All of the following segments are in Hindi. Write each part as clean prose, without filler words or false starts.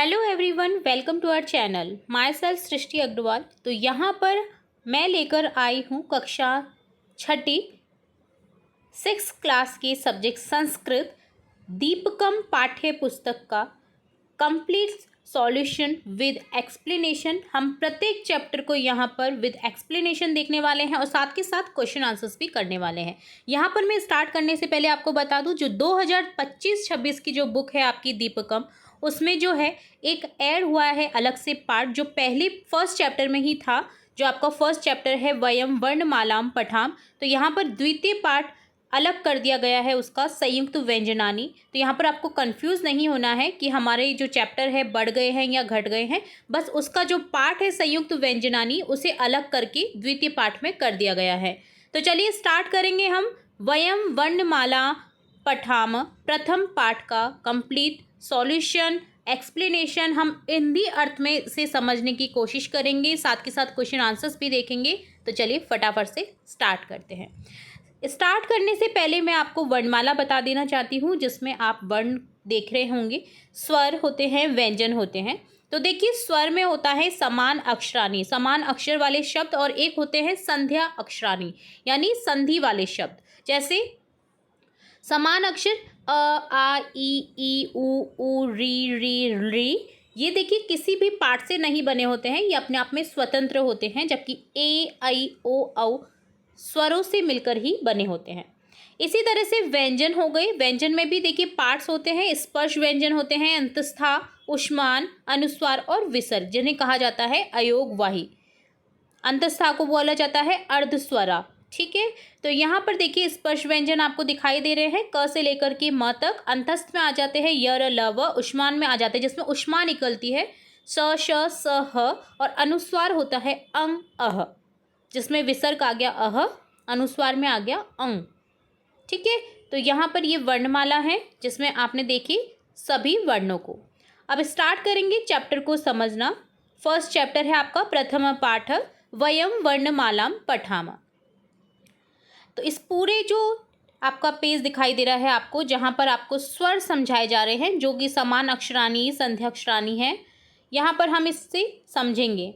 Hello everyone, welcome to our channel. Myself Srishti Agarwal. तो यहाँ पर मैं लेकर आई हूँ कक्षा छठी 6 क्लास के सब्जेक्ट संस्कृत दीपकम पाठ्य पुस्तक का कंप्लीट सॉल्यूशन विद एक्सप्लेनेशन। हम प्रत्येक चैप्टर को यहाँ पर विद एक्सप्लेनेशन देखने वाले हैं और साथ के साथ क्वेश्चन आंसर्स भी करने वाले हैं। यहाँ पर मैं स्टार्ट करने से पहले आपको बता दूँ, जो 2025-26 की जो बुक है आपकी दीपकम, उसमें जो है एक ऐड हुआ है अलग से पार्ट, जो पहले फर्स्ट चैप्टर में ही था। जो आपका फर्स्ट चैप्टर है वयम वर्णमालाम पठाम, तो यहाँ पर द्वितीय पार्ट अलग कर दिया गया है उसका, संयुक्त व्यंजनानी। तो यहाँ पर आपको कंफ्यूज नहीं होना है कि हमारे जो चैप्टर है बढ़ गए हैं या घट गए हैं। बस उसका जो पार्ट है संयुक्त व्यंजनानी, उसे अलग करके द्वितीय पार्ट में कर दिया गया है। तो चलिए स्टार्ट करेंगे हम वयम वर्णमाला पठाम प्रथम पाठ का कंप्लीट सॉल्यूशन एक्सप्लेनेशन। हम हिंदी अर्थ में से समझने की कोशिश करेंगे, साथ के साथ क्वेश्चन आंसर्स भी देखेंगे। तो चलिए फटाफट से स्टार्ट करते हैं। स्टार्ट करने से पहले मैं आपको वर्णमाला बता देना चाहती हूँ, जिसमें आप वर्ण देख रहे होंगे। स्वर होते हैं, व्यंजन होते हैं। तो देखिए, स्वर में होता है समान अक्षरानी, समान अक्षर वाले शब्द, और एक होते हैं संध्या अक्षरानी यानी संधि वाले शब्द। जैसे समान अक्षर अ, आ, ई, ऊ, री, ये देखिए किसी भी पार्ट से नहीं बने होते हैं, ये अपने आप में स्वतंत्र होते हैं। जबकि ए, ऐ, ओ, औ स्वरों से मिलकर ही बने होते हैं। इसी तरह से व्यंजन हो गए। व्यंजन में भी देखिए पार्ट्स होते हैं। स्पर्श व्यंजन होते हैं, अंतस्था, उष्मान, अनुस्वार और विसर्ग, जिन्हें कहा जाता है अयोगवाही। अंतस्था को बोला जाता है अर्धस्वरा। ठीक है, तो यहाँ पर देखिए स्पर्श व्यंजन आपको दिखाई दे रहे हैं, क से लेकर के म तक। अंतस्थ में आ जाते हैं य, र, ल, व। उष्मान में आ जाते हैं जिसमें उष्मा निकलती है, स, श, स, ह। और अनुस्वार होता है अंग, अह, जिसमें विसर्ग आ गया अह, अनुस्वार में आ गया अंग। ठीक है, तो यहाँ पर ये वर्णमाला है जिसमें आपने देखी सभी वर्णों को। अब स्टार्ट करेंगे चैप्टर को समझना। फर्स्ट चैप्टर है आपका प्रथम पाठ वयम वर्णमालाम पठामा। तो इस पूरे जो आपका पेज दिखाई दे रहा है आपको, जहाँ पर आपको स्वर समझाए जा रहे हैं, जो कि समान अक्षरानी संध्या अक्षरानी है। यहाँ पर हम इससे समझेंगे।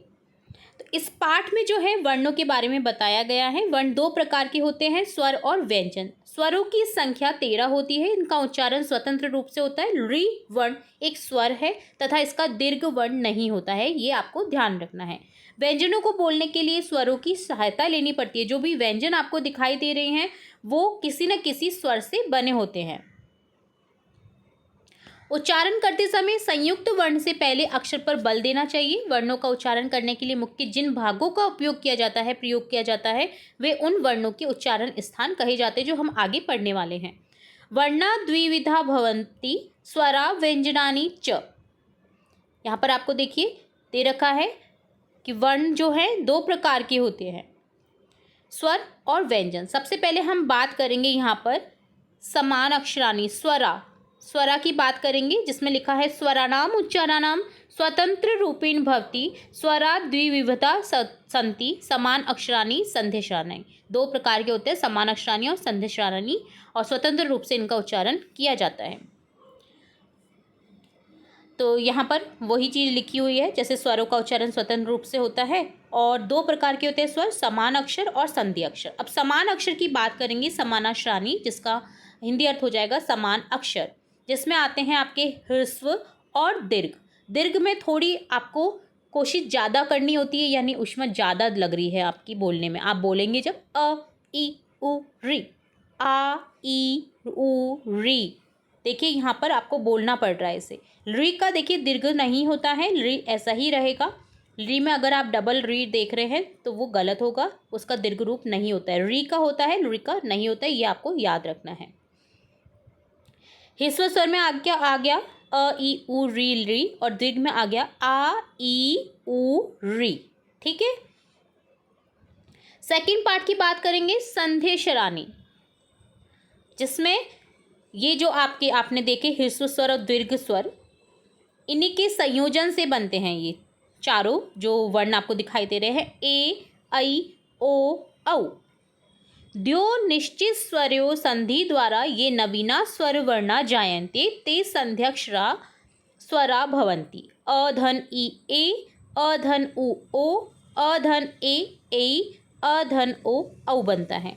तो इस पाठ में जो है वर्णों के बारे में बताया गया है। वर्ण दो प्रकार के होते हैं, स्वर और व्यंजन। स्वरों की संख्या 13 होती है। इनका उच्चारण स्वतंत्र रूप से होता है। री वर्ण एक स्वर है तथा इसका दीर्घ वर्ण नहीं होता है, ये आपको ध्यान रखना है। व्यंजनों को बोलने के लिए स्वरों की सहायता लेनी पड़ती है। जो भी व्यंजन आपको दिखाई दे रहे हैं वो किसी न किसी स्वर से बने होते हैं। उच्चारण करते समय संयुक्त वर्ण से पहले अक्षर पर बल देना चाहिए। वर्णों का उच्चारण करने के लिए मुख्य जिन भागों का उपयोग किया जाता है, प्रयोग किया जाता है, वे उन वर्णों के उच्चारण स्थान कहे जाते हैं, जो हम आगे पढ़ने वाले हैं। वर्णा द्विविधा भवन्ति स्वरा व्यंजनानि च। यहाँ पर आपको देखिए दे रखा है कि वर्ण जो है दो प्रकार के होते हैं, स्वर और व्यंजन। सबसे पहले हम बात करेंगे यहाँ पर समान अक्षरानी स्वरा की बात करेंगे, जिसमें लिखा है स्वरानाम उच्चारानाम स्वतंत्र रूपेण भवति स्वरा द्विविधता संति समान अक्षरानी संध्यश्राणी। दो प्रकार के होते हैं, समान अक्षरानी और संध्यश्राणी, और स्वतंत्र रूप से इनका उच्चारण किया जाता है। तो यहाँ पर वही चीज़ लिखी हुई है, जैसे स्वरों का उच्चारण स्वतंत्र रूप से होता है, और दो प्रकार के होते हैं स्वर, समान अक्षर और संधि अक्षर। अब समान अक्षर की बात करेंगे, समानाश्रानी, जिसका हिंदी अर्थ हो जाएगा समान अक्षर, जिसमें आते हैं आपके ह्रस्व और दीर्घ। दीर्घ में थोड़ी आपको कोशिश ज़्यादा करनी होती है, यानी ऊष्मा ज़्यादा लग रही है आपकी बोलने में। आप बोलेंगे जब अ, ई, उ, री, आ, ई, उ, री, देखिए यहाँ पर आपको बोलना पड़ रहा है इसे। री का देखिए दीर्घ नहीं होता है, री ऐसा ही रहेगा। री में अगर आप डबल री देख रहे हैं तो वो गलत होगा, उसका दीर्घ रूप नहीं होता है। री का होता है, री का नहीं होता है, ये आपको याद रखना है। ह्रस्व स्वर में आ गया अ, ई, उ, री, और दीर्घ में आ गया आ, ई, उ, री। ठीक है, सेकंड पार्ट की बात करेंगे संध्यश्राणी, जिसमें ये जो आपने देखे ह्रस्व स्वर और दीर्घ स्वर, इन्हीं के संयोजन से बनते हैं ये चारों जो वर्ण आपको दिखाई दे रहे हैं। ए, ऐ, ओ, औ। द्यो निश्चित स्वरों संधि द्वारा ये नवीना स्वर वर्णा जायन्ते ते संध्यक्षरा स्वरा भवन्ति। अधन ई ए, अधन उ ओ, अधन ए अधन ओ औ बनता है।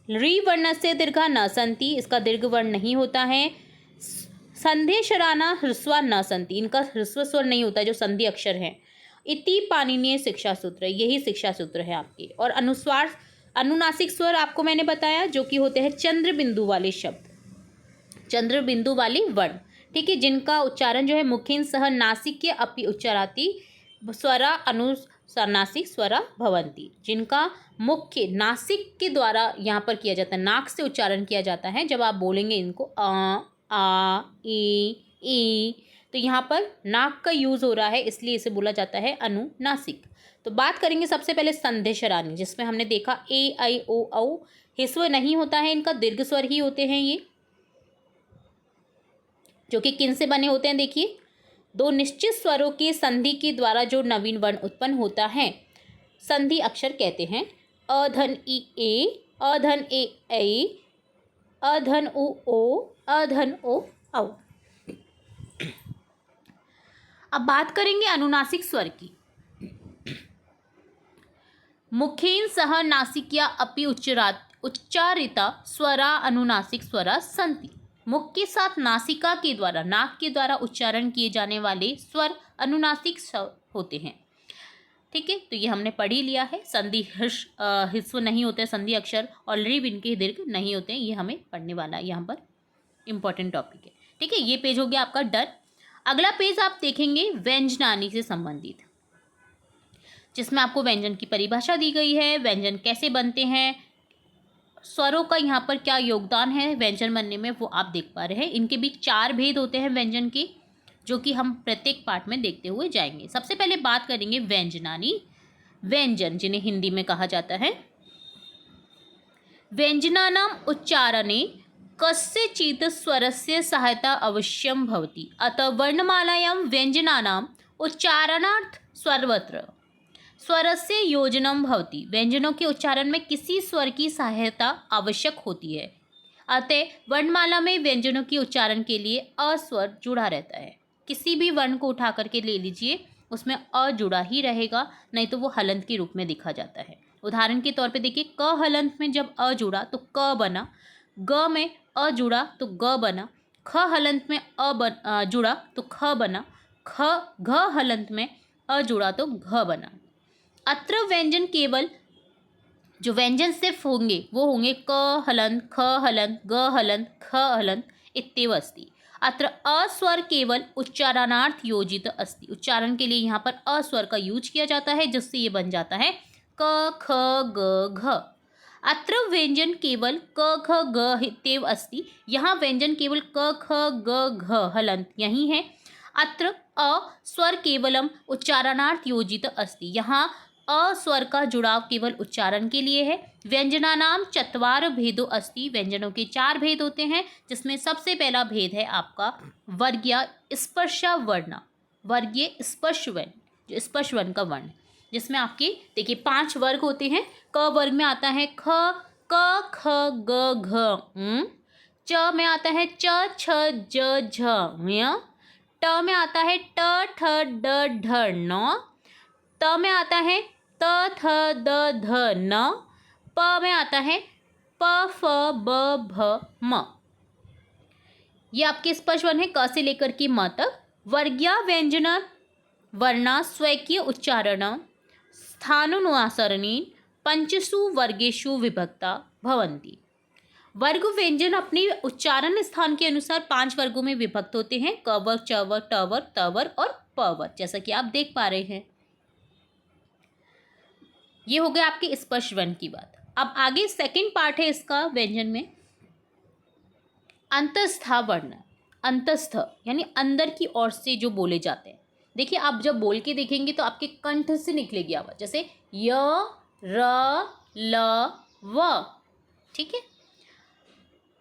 री वर्ण से दीर्घा न संति, इसका दीर्घ वर्ण नहीं होता है। संधि शराना ह्रस्वा न संति, इनका ह्रस्व स्वर नहीं होता जो संधि अक्षर है। इति पाणिनीय शिक्षा सूत्र, यही शिक्षा सूत्र है आपके। और अनुस्वार अनुनासिक स्वर आपको मैंने बताया जो कि होते हैं चंद्र बिंदु वाले शब्द, चंद्र बिंदु वाले वर्ण, ठीक है, जिनका उच्चारण जो है मुखेन सह नासिक अपि उच्चाराति स्वरा अनुनासिक स्वरा भवन्ति, जिनका मुख्य नासिक के द्वारा यहाँ पर किया जाता है, नाक से उच्चारण किया जाता है। जब आप बोलेंगे इनको आ ई, तो यहाँ पर नाक का यूज हो रहा है, इसलिए इसे बोला जाता है अनुनासिक। तो बात करेंगे सबसे पहले संधि शरानी, जिसमें हमने देखा ए आई ओ औ ह्रस्व नहीं होता है, इनका दीर्घ स्वर ही होते हैं ये, जो कि किन से बने होते हैं। देखिए, दो निश्चित स्वरों के संधि के द्वारा जो नवीन वर्ण उत्पन्न होता है संधि अक्षर कहते हैं। अधन ई ए, अधन ए अधन उ ओ, अधन ओ औ। अब बात करेंगे अनुनासिक स्वर की। मुखेन सह नासिक्या अपि उच्चारिता स्वरा अनुनासिक स्वरा संति, मुख के साथ नासिका के द्वारा, नाक के द्वारा उच्चारण किए जाने वाले स्वर अनुनासिक स्वर होते हैं, ठीक है। तो ये हमने पढ़ ही लिया है। संधि ह्रस्व नहीं होते संधि अक्षर, और रीव इनके दीर्घ नहीं होते हैं, ये हमें पढ़ने वाला है, यहाँ पर इंपॉर्टेंट टॉपिक है, ठीक है। ये पेज हो गया आपका डन। अगला पेज आप देखेंगे व्यंजनानी से संबंधित, जिसमें आपको व्यंजन की परिभाषा दी गई है, व्यंजन कैसे बनते हैं, स्वरों का यहाँ पर क्या योगदान है व्यंजन बनने में, वो आप देख पा रहे हैं। इनके बीच 4 भेद होते हैं व्यंजन के, जो कि हम प्रत्येक पार्ट में देखते हुए जाएंगे। सबसे पहले बात करेंगे व्यंजनानी, व्यंजन जिन्हें हिंदी में कहा जाता है। व्यंजनानाम उच्चारणे कस्यचित् स्वरस्य सहायता अवश्यम भवति, अतः वर्णमालायां व्यंजनानाम उच्चारणार्थ सर्वत्र स्वरस्य योजनम भवति, व्यंजनों के उच्चारण में किसी स्वर की सहायता आवश्यक होती है, अतः वर्णमाला में व्यंजनों के उच्चारण के लिए अ स्वर जुड़ा रहता है। किसी भी वर्ण को उठा करके ले लीजिए, उसमें अ जुड़ा ही रहेगा, नहीं तो वो हलंत के रूप में दिखा जाता है। उदाहरण के तौर पे देखिए, क हलंत में जब अ जुड़ा तो क बना, ग में अ जुड़ा तो ग बना, ख हलंत में जुड़ा तो ख बना, घ हलंत में अ जुड़ा तो घ बना। अत्र व्यंजन केवल जो व्यंजन सिर्फ होंगे वो होंगे क हलंत, ख हलंत, ग हलंत, ख हलंत इत्येव अस्ति। अत्र अ स्वर केवल उच्चारणार्थ योजित अस्ति, उच्चारण के लिए यहाँ पर अ स्वर का यूज किया जाता है, जिससे ये बन जाता है क ख ग घ। अत्र व्यंजन केवल क ख ग इत्येव अस्ति, यहाँ व्यंजन केवल क ख ग घ हलंत यही है। अत्र अ स्वर केवलम उच्चारणार्थ योजित अस्ति, यहाँ अ स्वर का जुड़ाव केवल उच्चारण के लिए है। व्यंजनानाम चत्वार भेदो अस्ति, व्यंजनों के 4 भेद होते हैं, जिसमें सबसे पहला भेद है आपका वर्गीय स्पर्श वर्ण, वर्गीय स्पर्श वर्ण, जो स्पर्श वर्ण का वर्ण, जिसमें आपके देखिए 5 वर्ग होते हैं। क वर्ग में आता है ख, क ख ग घ, च में आता है च छ ज झ ञ, ट में आता है ट ठ ड ढ ण, त में आता है त थ द ध न, प में आता है प फ ब भ म। ये आपके स्पर्श वर्ण है क से लेकर के म तक। वर्गीय व्यंजन वर्णा स्वकीय उच्चारण स्थानुसारेण पंचसु वर्गेषु विभक्ता भवन्ति। वर्ग व्यंजन अपने उच्चारण स्थान के अनुसार 5 वर्गों में विभक्त होते हैं, क वर्ग, च वर्ग, ट वर्ग, त वर्ग और प वर्ग, जैसा कि आप देख पा रहे हैं। ये हो गया आपके स्पर्श वर्ण की बात। अब आगे सेकंड पार्ट है इसका व्यंजन में, अंतस्था वर्ण। अंतस्थ यानी अंदर की ओर से जो बोले जाते हैं। देखिए, आप जब बोल के देखेंगे तो आपके कंठ से निकलेगी आवाज, जैसे य र ल व, ठीक है।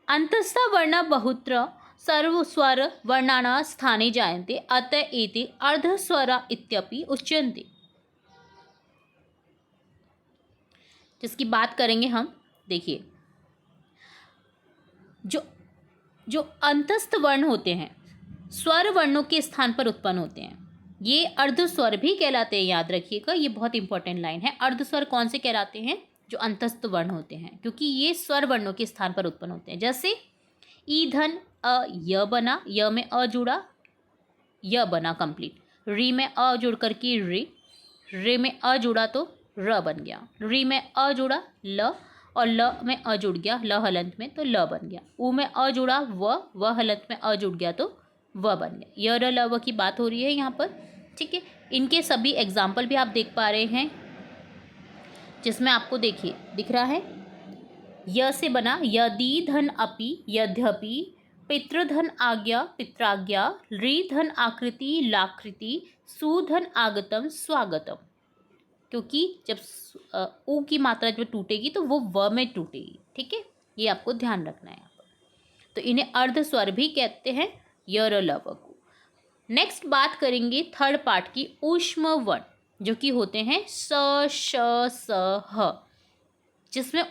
अंतस्थ वर्ण बहुत्र सर्वस्वर वर्णानां स्थाने जायन्ते, अतः एते अर्धस्वरा इत्यपि उच्यन्ते। जिसकी बात करेंगे हम, देखिए जो अंतस्थ वर्ण होते हैं स्वर वर्णों के स्थान पर उत्पन्न होते हैं। ये अर्ध स्वर भी कहलाते हैं, याद रखिएगा, ये बहुत इंपॉर्टेंट लाइन है। अर्ध स्वर कौन से कहलाते हैं? जो अंतस्थ वर्ण होते हैं, क्योंकि ये स्वर वर्णों के स्थान पर उत्पन्न होते हैं। जैसे ईधन अ य बना, य में अ जुड़ा, य बना कंप्लीट। री में अ जुड़ करके री, रे में अ जुड़ा तो र बन गया। री में अ जुड़ा ल, और ल में अ जुड़ गया ल हलंत में तो ल बन गया। ऊ में अ जुड़ा व हलंत में अ जुड़ गया तो व बन गया। य र ल व की बात हो रही है यहाँ पर, ठीक है। इनके सभी एग्जाम्पल भी आप देख पा रहे हैं, जिसमें आपको देखिए दिख रहा है य से बना यदि धन अपि यद्यपि, पितृधन आज्ञा पित्राज्ञा, री धन आकृति लाकृति, सुधन आगतम स्वागतम। क्योंकि जब ऊ की मात्रा जब टूटेगी तो वो व में टूटेगी, ठीक है, ये आपको ध्यान रखना है यहाँ पर। तो इन्हें अर्ध स्वर भी कहते हैं, य र ल व को। नेक्स्ट बात करेंगे थर्ड पार्ट की, ऊष्म वर्ण, जो कि होते हैं स श स ह, जिसमें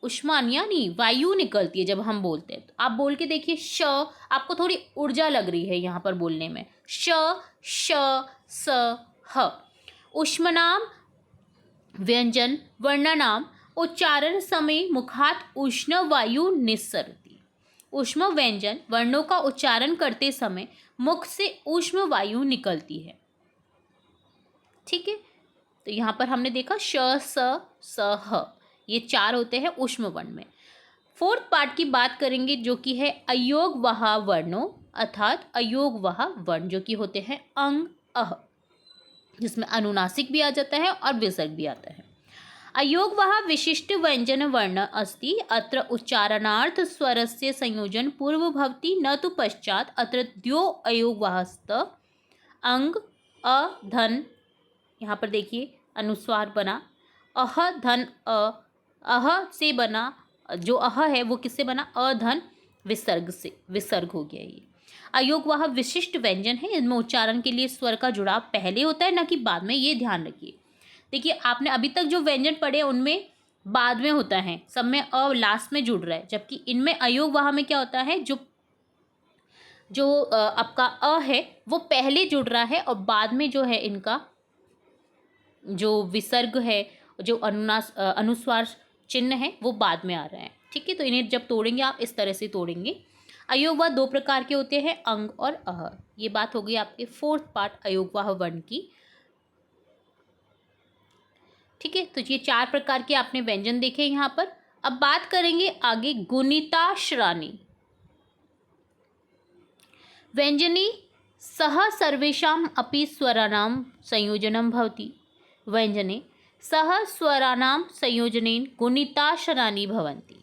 उष्मान यानी वायु निकलती है जब हम बोलते हैं। तो आप बोल के देखिए, श, आपको थोड़ी ऊर्जा लग रही है यहाँ पर बोलने में, श श स ह। उष्मनाम व्यंजन वर्णनाम उच्चारण समय मुखात उष्ण वायु निस्सरती। उष्म व्यंजन वर्णों का उच्चारण करते समय मुख से उष्म वायु निकलती है, ठीक है। तो यहाँ पर हमने देखा श स ह, ये 4 होते हैं उष्म वर्ण में। फोर्थ पार्ट की बात करेंगे, जो कि है अयोगवाह वर्णों, अर्थात अयोगवाह वर्ण, जो कि होते हैं अंग अह, जिसमें अनुनासिक भी आ जाता है और विसर्ग भी आता है। अयोगवाह विशिष्ट व्यंजन वर्ण अस्ति, अत्र उच्चारणार्थ स्वरस्य संयोजन पूर्व भवति न तो पश्चात। अत्र द्यो अयोगवाहस्त अंग अ धन, यहाँ पर देखिए अनुस्वार बना, अह धन अ, अह से बना, जो अह है वो किससे बना? अधन विसर्ग से, विसर्ग हो गया ये। अयोगवाह विशिष्ट व्यंजन है, इनमें उच्चारण के लिए स्वर का जुड़ाव पहले होता है, ना कि बाद में, ये ध्यान रखिए। देखिए आपने अभी तक जो व्यंजन पढ़े उनमें बाद में होता है, सब में अ लास्ट में जुड़ रहा है, जबकि इनमें अयोगवाह में क्या होता है, जो आपका अ है वो पहले जुड़ रहा है, और बाद में जो है इनका जो विसर्ग है, जो अनुस्वार चिन्ह है वो बाद में आ रहा है, ठीक है। तो इन्हें जब तोड़ेंगे आप इस तरह से तोड़ेंगे। अयोगवाह 2 प्रकार के होते हैं, अंग और अह। ये बात हो गई आपके फोर्थ पार्ट अयोगवाह वर्ण की, ठीक है। तो ये 4 प्रकार के आपने व्यंजन देखे यहाँ पर। अब बात करेंगे आगे गुणिताश्रानी व्यंजनी सह सर्वेषाम् अपि स्वराणां संयोजनं भवति। व्यंजने सह स्वराणां संयोजनेन गुणिताश्रानी भवन्ति।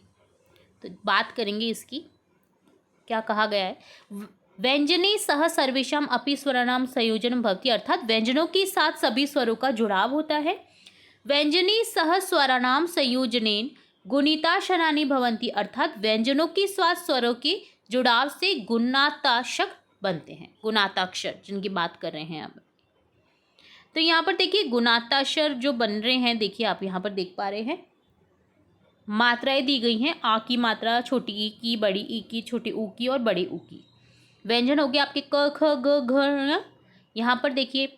तो बात करेंगे इसकी, क्या कहा गया है, व्यंजने सह सर्वेषाम् अपि स्वराणां संयोजनं भवति, अर्थात व्यंजनों के साथ सभी स्वरों का जुड़ाव होता है। व्यंजने सह स्वराणां संयोजनेन गुणिताश्रानी भवन्ति, अर्थात व्यंजनों के साथ स्वरों के जुड़ाव से गुणाताक्षर बनते हैं, गुणाताक्षर जिनकी बात कर रहे हैं अब। तो यहाँ पर देखिए गुणाताक्षर जो बन रहे हैं, देखिए आप यहाँ पर देख पा रहे हैं, मात्राएं दी गई हैं, आ की मात्रा छोटी ई की, बड़ी ई की, छोटी ऊ की और बड़ी ऊ की। व्यंजन हो गए आपके क ख ग घ ङ। यहाँ पर देखिए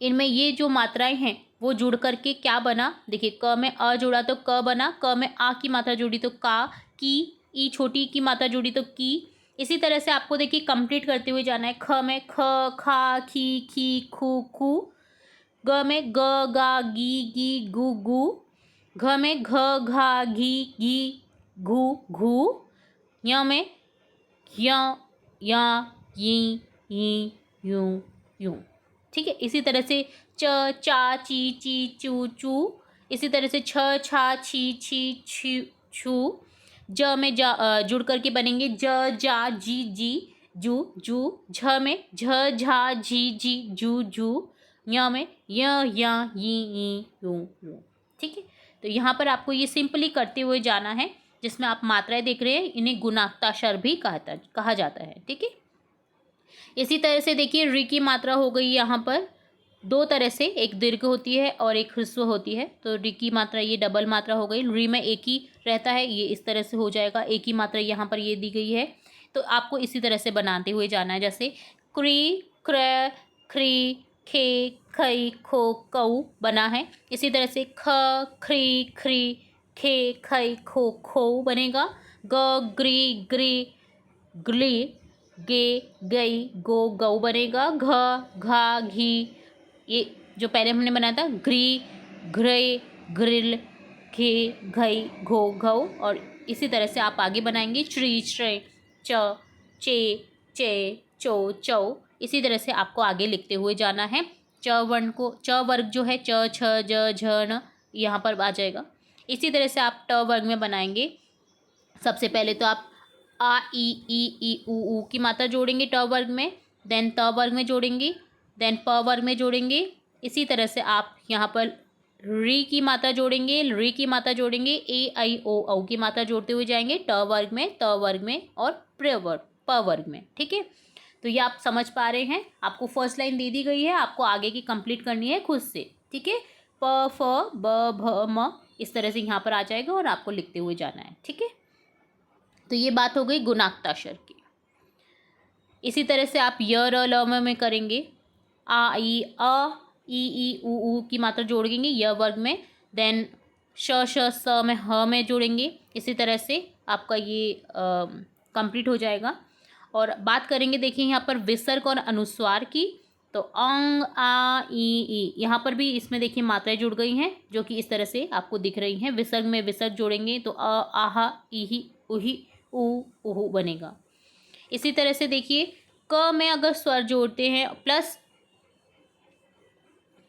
इनमें ये जो मात्राएं हैं वो जुड़ करके क्या बना, देखिए क में अ जुड़ा तो क बना, क में आ की मात्रा जुड़ी तो का, की, ई छोटी की मात्रा जुड़ी तो की। इसी तरह से आपको देखिए कंप्लीट करते हुए जाना है। ख में ख, खा, खी, खी, खू, खू। ग में ग, गा, गी, गी, गु, गु। घ में घ, घा, घी, घी, घू, घू। य में य, या, यी, ई, यूं, यूं, ठीक है। इसी तरह से च, चा, ची, ची, चू, चू। इसी तरह से छ, छा, छी, छी, छी, छू। ज में जा जुड़ करके बनेंगे ज, जा, जी, जी, जू, जू। झ में झ, झा, झी, झी, जू, जू। य में य, या, यी, यूं, यूं, ठीक है। तो यहाँ पर आपको ये सिंपली करते हुए जाना है, जिसमें आप मात्राएं देख रहे हैं, इन्हें गुणाताक्षर भी कहा जाता है, ठीक है। इसी तरह से देखिए री की मात्रा हो गई यहाँ पर 2 तरह से, एक दीर्घ होती है और एक ह्रस्व होती है। तो री की मात्रा ये डबल मात्रा हो गई। री में एक ही रहता है, ये इस तरह से हो जाएगा, एक ही मात्रा यहाँ पर ये दी गई है। तो आपको इसी तरह से बनाते हुए जाना है, जैसे क्री, क्र, ख्री, खे, खई, खो, कऊ बना है। इसी तरह से ख, ख्री, ख्री, खे, खई, खो, खो बनेगा। ग, ग्री, ग्री, ग्ली, गे, गई, गो, गऊ बनेगा। घ, घा, घी, ये जो पहले हमने बनाया था ग्री, घ्रे, ग्रिल, घे, घई, घो, घऊ, और इसी तरह से आप आगे बनाएंगे श्री, श्रे, च, चे, चे, चो, चौ। इसी तरह से आपको आगे लिखते हुए जाना है। च वर्ण को, च वर्ग जो है च, छ, ज, झ, न यहाँ पर आ जाएगा। इसी तरह से आप ट वर्ग में बनाएंगे। सबसे पहले तो आप आ, ई, ऊ की मात्रा जोड़ेंगे ट वर्ग में, देन त वर्ग में जोड़ेंगे, देन प वर्ग में जोड़ेंगे। इसी तरह से आप यहाँ पर री की मात्रा जोड़ेंगे, री की मात्रा जोड़ेंगे, ए, आई, ओ, औ की मात्रा जोड़ते हुए जाएंगे ट वर्ग में, त वर्ग में और प वर्ग में। ठीक है, तो ये आप समझ पा रहे हैं। आपको फर्स्ट लाइन दे दी गई है, आपको आगे की कंप्लीट करनी है खुद से। ठीक है, प, फ, ब, भ, म इस तरह से यहाँ पर आ जाएगा और आपको लिखते हुए जाना है। ठीक है, तो ये बात हो गई गुणाक्ताक्षर की। इसी तरह से आप य, र, ल, म में करेंगे। आ, ई, अ, ई, ऊ की मात्रा जोड़ेंगे य वर्ग में, देन श, श, स में, ह में जोड़ेंगे। इसी तरह से आपका ये कंप्लीट हो जाएगा। और बात करेंगे देखिए यहाँ पर विसर्ग और अनुस्वार की, तो अंग, आ, ई, यहाँ पर भी इसमें देखिए मात्राएं जुड़ गई हैं जो कि इस तरह से आपको दिख रही हैं। विसर्ग में विसर्ग जोड़ेंगे तो अ, आहा, इही, उही, ऊ, उहु बनेगा। इसी तरह से देखिए क में अगर स्वर जोड़ते हैं प्लस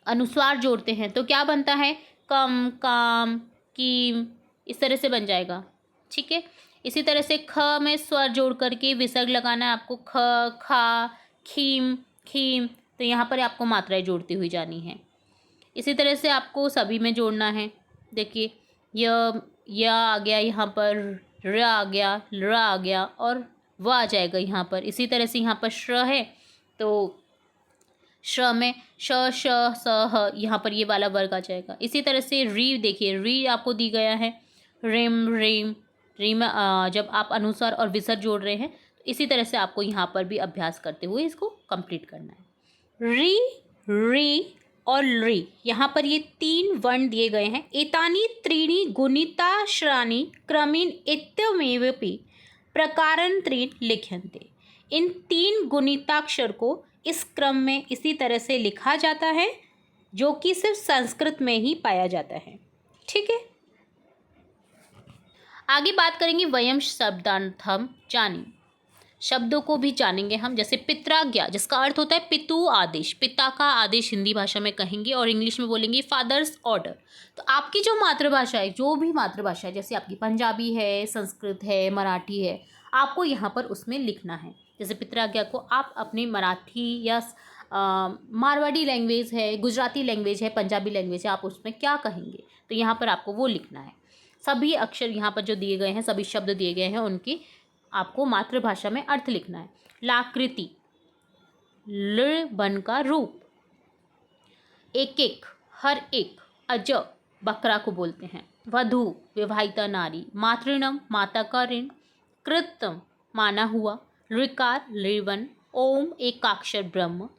अनुस्वार जोड़ते हैं तो क्या बनता है, कम, काम, कीम, इस तरह से बन जाएगा। ठीक है, इसी तरह से ख में स्वर जोड़ करके विसर्ग लगाना है आपको, ख, खा, खीम, खीम, तो यहाँ पर आपको मात्राएं जोड़ती हुई जानी है। इसी तरह से आपको सभी में जोड़ना है। देखिए य आ गया यहाँ पर, र आ गया, ल आ गया और व आ जाएगा यहाँ पर। इसी तरह से यहाँ पर श्र है तो श्र में श, श, स, ह, यहाँ पर ये वाला वर्ग आ जाएगा। इसी तरह से री, देखिए री आपको दी गया है, रिम, रेम, रीम, जब आप अनुस्वार और विसर्ग जोड़ रहे हैं तो इसी तरह से आपको यहाँ पर भी अभ्यास करते हुए इसको कंप्लीट करना है। री, री और री, यहाँ पर ये 3 वर्ण दिए गए हैं। एतानि त्रीणि गुणिताक्षराणि क्रमेण इत्यमेवपि प्रकारन्त्रेण लिख्यन्ते। इन 3 गुणिताक्षर को इस क्रम में इसी तरह से लिखा जाता है जो कि सिर्फ संस्कृत में ही पाया जाता है। ठीक है, आगे बात करेंगे वयम शब्दार्थम जानी, शब्दों को भी जानेंगे हम। जैसे पित्राज्ञा, जिसका अर्थ होता है पितु आदेश, पिता का आदेश हिंदी भाषा में कहेंगे और इंग्लिश में बोलेंगे फादर्स ऑर्डर। तो आपकी जो मातृभाषा है, जो भी मातृभाषा है, जैसे आपकी पंजाबी है, संस्कृत है, मराठी है, आपको यहाँ पर उसमें लिखना है। जैसे पित्राज्ञा को आप अपनी मराठी या मारवाड़ी लैंग्वेज है, गुजराती लैंग्वेज है, पंजाबी लैंग्वेज है, आप उसमें क्या कहेंगे तो यहाँ पर आपको वो लिखना है। सभी अक्षर यहाँ पर जो दिए गए हैं, सभी शब्द दिए गए हैं, उनकी आपको मातृभाषा में अर्थ लिखना है। लाकृति, ल बन का रूप, एक एक, हर एक, अज बकरा को बोलते हैं, वधु विवाहिता नारी, मातृणम माता का ऋण, कृतम माना हुआ, ऋकार ऋवन, ओम एकाक्षर ब्रह्म,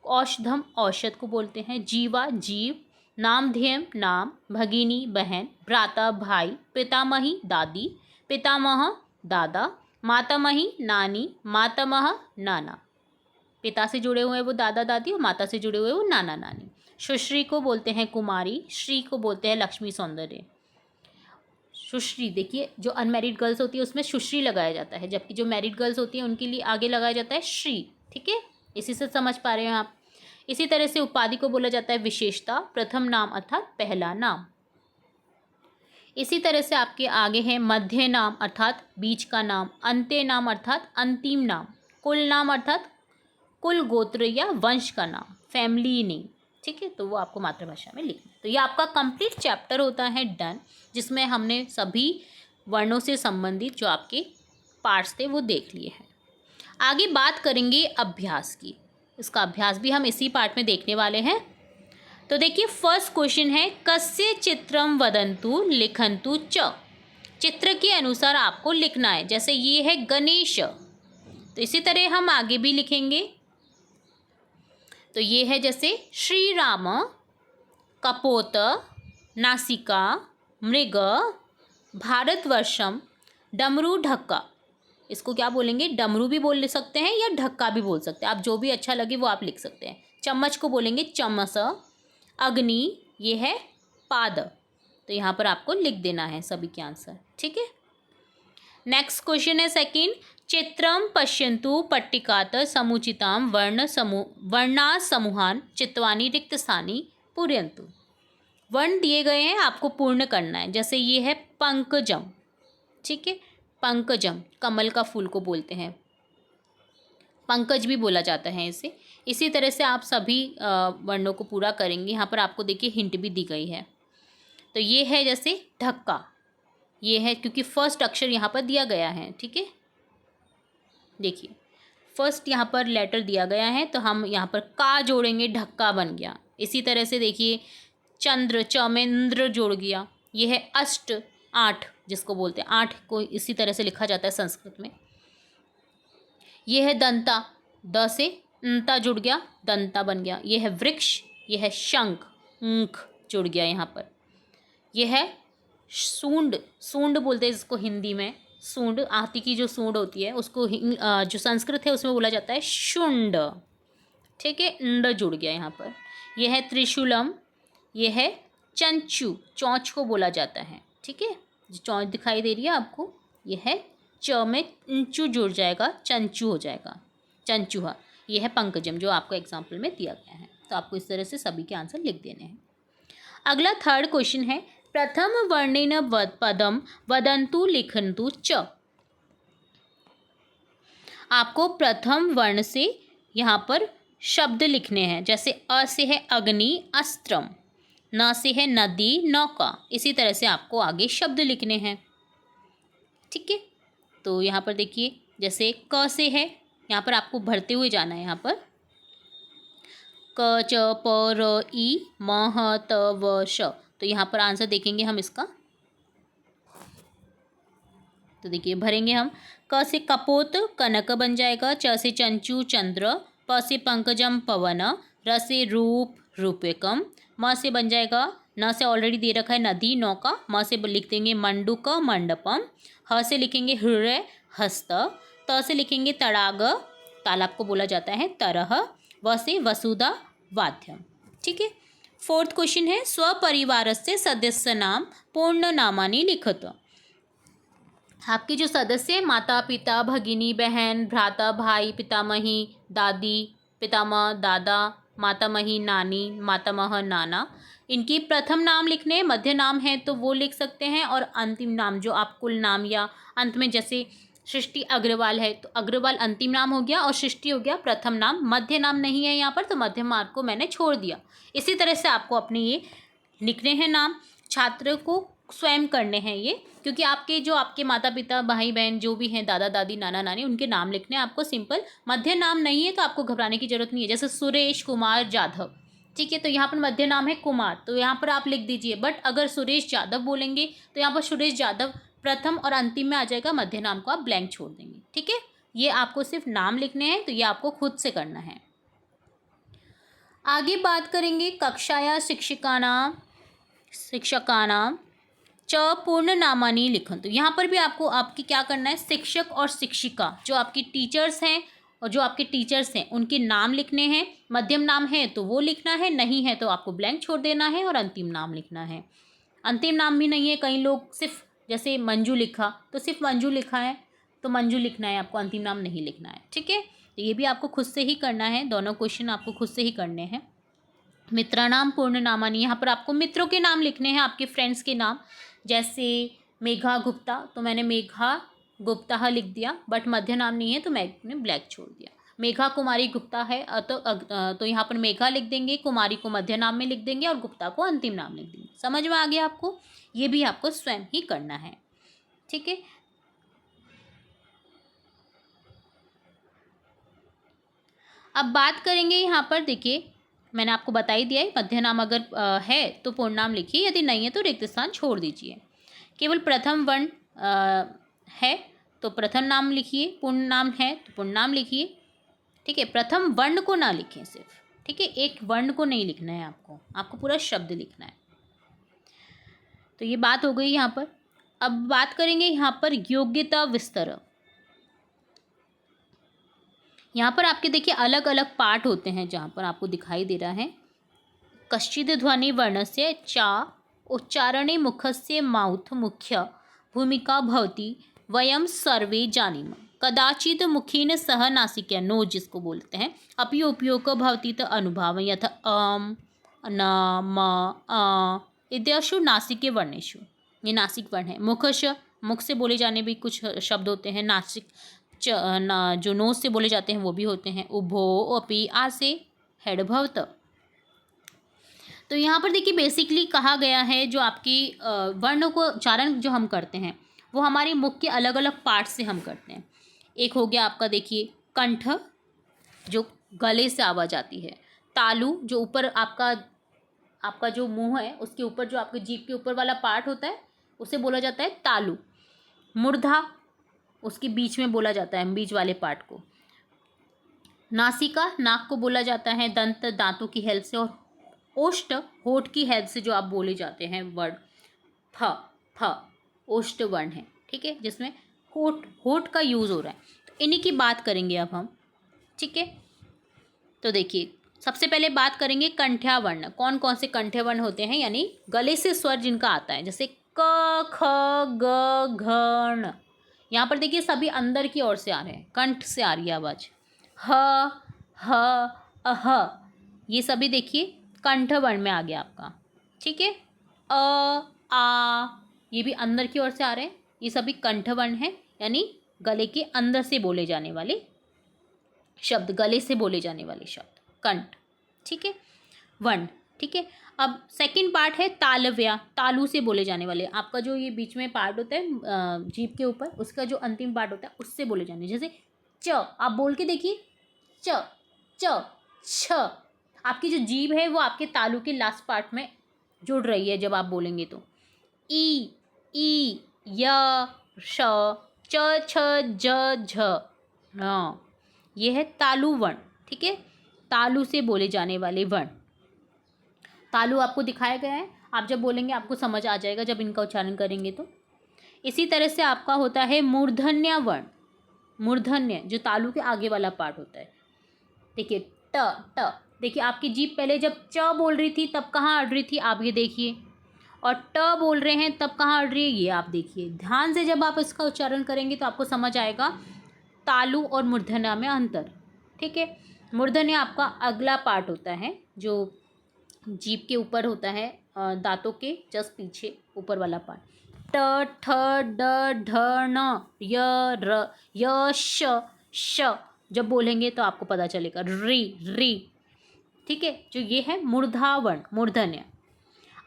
औषधम औषध को बोलते हैं, जीवा जीव, नामधेयम नाम, भगिनी बहन, भ्राता भाई, पितामही दादी, पितामह दादा, मातामही नानी, मातामह नाना, पिता से जुड़े हुए वो दादा दादी और माता से जुड़े हुए वो नाना नानी। सुश्री को बोलते हैं कुमारी, श्री को बोलते हैं लक्ष्मी सौंदर्य। सुश्री, देखिए जो अनमैरिड गर्ल्स होती है उसमें सुश्री लगाया जाता है, जबकि जो मैरिड गर्ल्स होती हैं उनके लिए आगे लगाया जाता है श्री। ठीक है, इसी से समझ पा रहे हैं आप। इसी तरह से उपाधि को बोला जाता है विशेषता, प्रथम नाम अर्थात पहला नाम। इसी तरह से आपके आगे है मध्य नाम अर्थात बीच का नाम, अंत्य नाम अर्थात अंतिम नाम, कुल नाम अर्थात कुल गोत्र या वंश का नाम, फैमिली नेम। ठीक है, तो वो आपको मातृभाषा में लिखना है। तो ये आपका कंप्लीट चैप्टर होता है डन, जिसमें हमने सभी वर्णों से संबंधित जो आपके पार्ट्स थे वो देख लिए हैं। आगे बात करेंगे अभ्यास की, इसका अभ्यास भी हम इसी पार्ट में देखने वाले हैं। तो देखिए फर्स्ट क्वेश्चन है कस्य चित्रम वदंतु लिखंतु च, चित्र के अनुसार आपको लिखना है। जैसे ये है गणेश, तो इसी तरह हम आगे भी लिखेंगे। तो ये है जैसे श्री राम, कपोत, नासिका, मृग, भारतवर्षम, डमरू, ढक्का। इसको क्या बोलेंगे, डमरू भी बोल सकते हैं या ढक्का भी बोल सकते हैं, आप जो भी अच्छा लगे वो आप लिख सकते हैं। चम्मच को बोलेंगे चमस। अग्नि ये है पाद। तो यहाँ पर आपको लिख देना है सभी के आंसर, ठीक है। नेक्स्ट क्वेश्चन है सेकंड, चित्रम पश्यन्तु पट्टिकात समुचिताम वर्णा समूहान चित्वानी रिक्त स्थानी पूरयन्तु। वर्ण दिए गए हैं, आपको पूर्ण करना है। जैसे ये है पंकजम, ठीक है, पंकजम कमल का फूल को बोलते हैं, पंकज भी बोला जाता है इसे। इसी तरह से आप सभी वर्णों को पूरा करेंगे। यहाँ पर आपको देखिए हिंट भी दी गई है। तो ये है जैसे ढक्का, ये है क्योंकि फर्स्ट अक्षर यहाँ पर दिया गया है, ठीक है। देखिए फर्स्ट यहाँ पर लेटर दिया गया है, तो हम यहाँ पर का जोड़ेंगे, ढक्का बन गया। इसी तरह से देखिए चंद्र, च में इंद्र जोड़ गया। ये है अष्ट, 8 जिसको बोलते हैं, 8 को इसी तरह से लिखा जाता है संस्कृत में। ये है दंता, द से अंता जुड़ गया, दंता बन गया। ये है वृक्ष, ये है शंख, ऊंख जुड़ गया यहाँ पर। ये है सूंड, सूंड बोलते हैं इसको हिंदी में, सूंड, हाथी की जो सूंड होती है उसको जो संस्कृत है उसमें बोला जाता है शुंड, ठीक है, इंड जुड़ गया यहाँ पर। यह है त्रिशूलम, यह है चंचू, चौंच को बोला जाता है, ठीक है, जो चौंच दिखाई दे रही है आपको, यह है च में इंचू जुड़ जाएगा, चंचू हो जाएगा, चंचूहा। यह है पंकजम जो आपको एग्जाम्पल में दिया गया है। तो आपको इस तरह से सभी के आंसर लिख देने हैं। अगला थर्ड क्वेश्चन है, प्रथम वर्णेन पदम वदंतु लिखन्तु च। आपको प्रथम वर्ण से यहाँ पर शब्द लिखने हैं। जैसे अ से है अग्नि, अस्त्रम, न से है नदी, नौका। इसी तरह से आपको आगे शब्द लिखने हैं, ठीक है। तो यहाँ पर देखिए जैसे क से है, यहाँ पर आपको भरते हुए जाना है। यहाँ पर क च प र ई म ह त व श। तो यहाँ पर आंसर देखेंगे हम इसका। तो देखिए भरेंगे हम, क से कपोत, कनक बन जाएगा। च से चंचू, चंद्र। प से पंकजम, पवन। र से रूप, रूपकम। म से बन जाएगा, न से ऑलरेडी दे रखा है नदी, नौका। म से लिख देंगे मंडूक, मंडपम। ह से लिखेंगे हृदय, हस्त। त से लिखेंगे तड़ाग, तालाब को बोला जाता है, तरह। व से वसुधा, वाद्यम, ठीक है। फोर्थ क्वेश्चन है, स्वपरिवारस्य सदस्य नाम पूर्ण नामानि लिखत। आपके जो सदस्य हैं, माता पिता, भगिनी बहन, भ्राता भाई, पितामही दादी, पितामह दादा, मातामही नानी, मातामह नाना, इनकी प्रथम नाम लिखने, मध्य नाम है तो वो लिख सकते हैं, और अंतिम नाम जो आप कुल नाम या अंत में, जैसे सृष्टि अग्रवाल है तो अग्रवाल अंतिम नाम हो गया और सृष्टि हो गया प्रथम नाम। मध्य नाम नहीं है यहाँ पर, तो मध्य मार्ग को मैंने छोड़ दिया। इसी तरह से आपको अपने ये लिखने हैं नाम, छात्र को स्वयं करने हैं ये, क्योंकि आपके जो आपके माता पिता, भाई बहन जो भी हैं, दादा दादी, नाना नानी, उनके नाम लिखने हैं आपको सिंपल। मध्य नाम नहीं है तो आपको घबराने की जरूरत नहीं है। जैसे सुरेश कुमार जाधव, ठीक है, तो यहाँ पर मध्य नाम है कुमार, तो यहाँ पर आप लिख दीजिए। बट अगर सुरेश यादव बोलेंगे तो यहाँ पर सुरेश यादव प्रथम और अंतिम में आ जाएगा, मध्य नाम को आप ब्लैंक छोड़ देंगे, ठीक है। ये आपको सिर्फ नाम लिखने हैं, तो ये आपको खुद से करना है। आगे बात करेंगे कक्षाया शिक्षकानां च पूर्ण नामानि लिखन्तु। यहाँ पर भी आपको आपकी क्या करना है, शिक्षक और शिक्षिका जो आपकी टीचर्स हैं और जो आपके टीचर्स हैं उनके नाम लिखने हैं। मध्यम नाम है तो वो लिखना है, नहीं है तो आपको ब्लैंक छोड़ देना है, और अंतिम नाम लिखना है। अंतिम नाम भी नहीं है, कई लोग सिर्फ जैसे मंजू लिखा तो सिर्फ मंजू लिखा है, तो मंजू लिखना है आपको, अंतिम नाम नहीं लिखना है, ठीक है। तो ये भी आपको खुद से ही करना है, दोनों क्वेश्चन आपको खुद से ही करने हैं। मित्राणाम पूर्ण नामानि, यहाँ पर आपको मित्रों के नाम लिखने हैं, आपके फ्रेंड्स के नाम। जैसे मेघा गुप्ता, तो मैंने मेघा गुप्ता लिख दिया, बट मध्य नाम नहीं है तो मैंने ब्लैक छोड़ दिया। मेघा कुमारी गुप्ता है तो यहाँ पर मेघा लिख देंगे, कुमारी को मध्य नाम में लिख देंगे और गुप्ता को अंतिम नाम लिख देंगे। समझ में आ गया आपको? ये भी आपको स्वयं ही करना है, ठीक है। अब बात करेंगे यहाँ पर, देखिए मैंने आपको बता ही दिया है, मध्य नाम अगर है तो पूर्ण नाम लिखिए, यदि नहीं है तो रिक्त स्थान छोड़ दीजिए। केवल प्रथम वर्ण है तो प्रथम नाम लिखिए, पूर्ण नाम है तो पूर्ण नाम लिखिए। ठीक है, प्रथम वर्ण को ना लिखें सिर्फ। ठीक है, एक वर्ण को नहीं लिखना है आपको, आपको पूरा शब्द लिखना है। तो ये बात हो गई यहाँ पर। अब बात करेंगे यहाँ पर योग्यता विस्तार। यहाँ पर आपके देखिए अलग अलग पार्ट होते हैं, जहाँ पर आपको दिखाई दे रहा है कश्चित् ध्वनि वर्णस्य चा उच्चारणे मुखस्य माउथ मुख्य भूमिका भवति वयम सर्वे जानीम। कदाचित् मुखेन सह नासिका नो जिसको बोलते हैं अपि उपयोग भवति त अनुभाव यथा न म अ इत्याशु नासिके वर्णेषु। ये नासिक वर्ण है। मुखश, मुख से बोले जाने भी कुछ शब्द होते हैं। नासिक जो नोज से बोले जाते हैं वो भी होते हैं। उभो अपि आ से हेड भवत। तो यहाँ पर देखिए बेसिकली कहा गया है जो आपकी वर्णों को उच्चारण जो हम करते हैं वो हमारे मुख के अलग अलग पार्ट से हम करते हैं। एक हो गया आपका देखिए कंठ, जो गले से आवाज़ आती है। तालु, जो ऊपर आपका जो मुंह है उसके ऊपर जो आपके जीभ के ऊपर वाला पार्ट होता है उसे बोला जाता है तालु। मूर्धा, उसके बीच में बोला जाता है, बीच वाले पार्ट को। नासिका, नाक को बोला जाता है दंत, दांतों की हेल्प से। और ओष्ठ, होठ की हेल्प से जो आप बोले जाते हैं वर्ड फ ओष्ठ वर्ण है। ठीक है, जिसमें होठ का यूज़ हो रहा है। तो इन्हीं की बात करेंगे अब हम। ठीक है, तो देखिए सबसे पहले बात करेंगे कंठ्या वर्ण। कौन कौन से कंठ्य वर्ण होते हैं, यानी गले से स्वर जिनका आता है, जैसे क ख ग घ ण। यहाँ पर देखिए सभी अंदर की ओर से आ रहे हैं, कंठ से आ रही है आवाज़। ह ह अह, ये सभी देखिए कंठ वर्ण में आ गया आपका। ठीक है, अ आ, ये भी अंदर की ओर से आ रहे हैं, ये सभी कंठ वर्ण है, यानी गले के अंदर से बोले जाने वाले शब्द, गले से बोले जाने वाले शब्द कंठ। ठीक है, वर्ण। ठीक है, अब सेकंड पार्ट है तालव्य, तालु से बोले जाने वाले। आपका जो ये बीच में पार्ट होता है जीभ के ऊपर, उसका जो अंतिम पार्ट होता है उससे बोले जाने। जैसे च, आप बोल के देखिए, च च छ। आपकी जो जीभ है वो आपके तालु के लास्ट पार्ट में जुड़ रही है जब आप बोलेंगे तो। ई य श च छ ज झ। हाँ, ये है तालु वर्ण। ठीक है, तालु से बोले जाने वाले वर्ण। तालु आपको दिखाया गया है, आप जब बोलेंगे आपको समझ आ जाएगा जब इनका उच्चारण करेंगे तो। इसी तरह से आपका होता है मूर्धन्य वर्ण। मूर्धन्य जो तालु के आगे वाला पार्ट होता है। देखिए ट ट, देखिए आपकी जीभ पहले जब च बोल रही थी तब कहाँ अड़ रही थी, आप ये देखिए। और ट बोल रहे हैं तब कहाँ अड़ रही है, ये आप देखिए। ध्यान से जब आप इसका उच्चारण करेंगे तो आपको समझ आएगा तालु और मूर्धन्य में अंतर। ठीक है, मूर्धन्य आपका अगला पार्ट होता है जो जीभ के ऊपर होता है, दांतों के जस्ट पीछे ऊपर वाला पार्ट। ट ठ ड ढ ण य र य श जब बोलेंगे तो आपको पता चलेगा री री। ठीक है, जो ये है मूर्धा वर्ण, मूर्धन्य।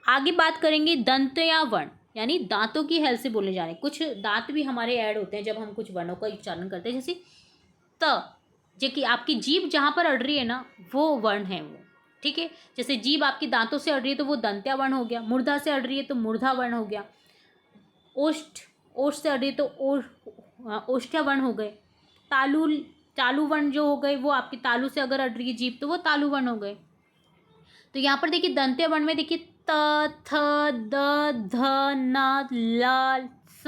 आगे बात करेंगे दंत्या वर्ण, यानी दांतों की हेल्प से बोले जाने। कुछ दांत भी हमारे ऐड होते हैं जब हम कुछ वर्णों का उच्चारण करते हैं, जैसे त, जो कि आपकी जीभ जहाँ पर अड़ रही है ना वो वर्ण है वो। ठीक है, जैसे जीभ आपकी दांतों से अड़ रही है तो वो दंत्या वर्ण हो गया। मूर्धा से अड़ रही है तो मूर्धा वर्ण हो गया। ओष्ठ, ओष्ठ से अड़ रही है तो ओष्ठ्या वर्ण हो गए। तालु वर्ण जो हो गए वो आपकी तालु से अगर अड़ रही है जीभ तो वो तालु वर्ण हो गए। तो यहाँ पर देखिए दंत्य वर्ण में देखिए त थ द ध न ल स।